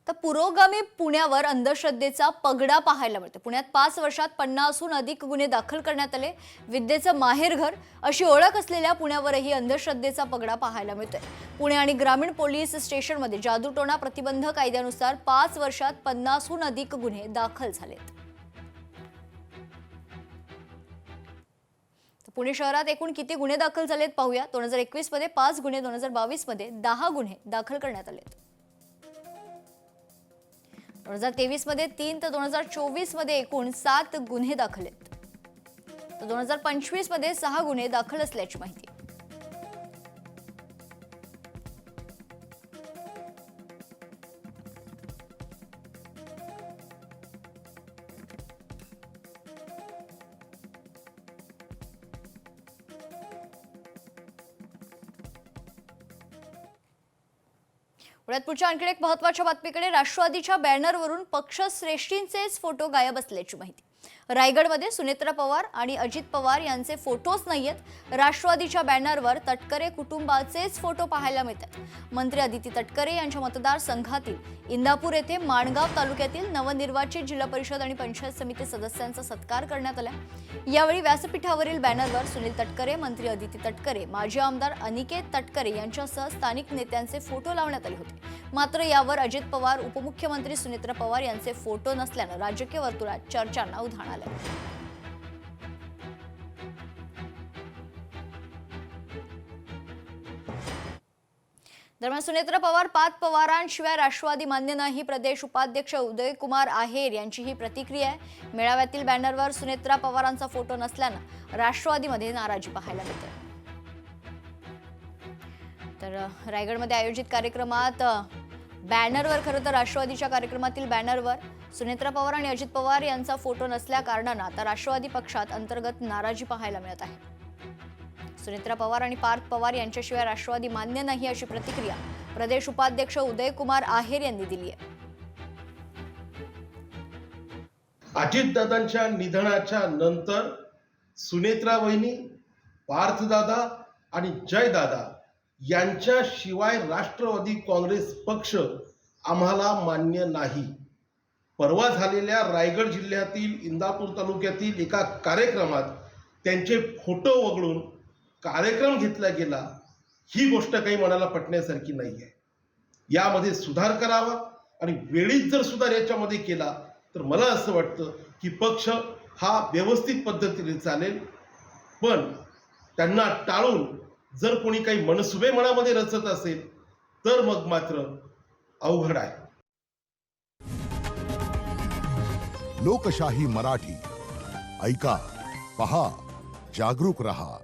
तर पुरोगामी पुण्यावर अंधश्रद्धेचा पगडा पाहायला मिळतो। पुण्यात 5 वर्षात 50हून अधिक गुन्हे दाखल करण्यात आले। विद्येचं माहेरघर अशी ओळख असलेल्या पुण्यावरही अंधश्रद्धेचा पगडा पाहायला मिळतोय। पुणे आणि ग्रामीण पोलीस स्टेशनमध्ये जादूटोणा प्रतिबंध कायद्यानुसार 5 वर्षात 50हून अधिक गुन्हे दाखल झालेत। पुणे शहरात एकूण किती गुन्हे दाखल झालेत पाहूया। 2021 मध्ये 5 गुन्हे, 2022 मध्ये 10 गुन्हे दाखल करण्यात आलेत। 2023 मध्ये 3 तर 2024 मध्ये एकूण 7 गुन्हे दाखल आहेत। तर 2025 मध्ये 6 गुन्हे दाखल असल्याची माहिती। पुण्यात पुढच्या आणखी एक महत्त्वाच्या बातमीकडे, राष्ट्रवादीच्या बॅनरवरून पक्षश्रेष्ठींचेच फोटो गायब असल्याची माहिती। रायगडमध्ये सुनेत्रा पवार आणि अजित पवार यांचे फोटोच नाहीयेत। राष्ट्रवादीच्या बॅनरवर तटकरे कुटुंबाचेच फोटो पाहायला मिळतात। मंत्री अदिती तटकरे यांच्या मतदारसंघातील इंदापूर येथे माणगाव तालुक्यातील नवनिर्वाचित जिल्हा परिषद आणि पंचायत समिती सदस्यांचा सत्कार करण्यात आला। यावेळी व्यासपीठावरील बॅनरवर सुनील तटकरे, मंत्री अदिती तटकरे, माजी आमदार अनिकेत तटकरे यांच्यासह स्थानिक नेत्यांचे फोटो लावण्यात आले होते। मात्र यावर अजित पवार, उपमुख्यमंत्री सुनेत्रा पवार यांचे फोटो नसल्याने राजकीय वर्तुळात चर्चांना उधाण आले। दरम्यान सुनेत्रा पवार, पाच पवारांशिवाय राष्ट्रवादी मान्य नाही, प्रदेश उपाध्यक्ष उदयकुमार आहेर यांची ही प्रतिक्रिया आहे। मेळाव्यातील बॅनरवर सुनेत्रा पवारांचा फोटो नसल्याने राष्ट्रवादीमध्ये नाराजी पाहायला मिळते। तर रायगडमध्ये आयोजित कार्यक्रमात बॅनरवर, खरं तर राष्ट्रवादीच्या कार्यक्रमातील बॅनरवर सुनेत्रा पवार आणि अजित पवार यांचा फोटो नसल्या कारणाने आता राष्ट्रवादी पक्षात अंतर्गत नाराजी पाहायला मिळत आहे। सुनेत्रा पवार आणि पार्थ पवार यांच्याशिवाय राष्ट्रवादी मान्य नाही अशी प्रतिक्रिया प्रदेश उपाध्यक्ष उदयकुमार आहेर यांनी दिली आहे। अजितदादांच्या निधनाच्या नंतर सुनेत्रा वहिनी, पार्थदादा आणि जयदादा यांच्याशिवाय राष्ट्रवादी काँग्रेस पक्ष आम्हाला मान्य नाही। परवा झालेल्या रायगड जिल्ह्यातील इंदापूर तालुक्यातील एका कार्यक्रमात त्यांचे फोटो वगळून कार्यक्रम घेतला गेला, ही गोष्ट काही मनाला पटण्यासारखी नाही आहे। यामध्ये सुधार करावा आणि वेळीच जर सुधार याच्यामध्ये केला तर मला असं वाटतं की पक्ष हा व्यवस्थित पद्धतीने चालेल। पण त्यांना टाळून जर कोणी काही मनसुबे मनामध्ये रचत असेल तर मग मात्र अवघड आहे। लोकशाही मराठी ऐका, पहा, जागरूक रहा।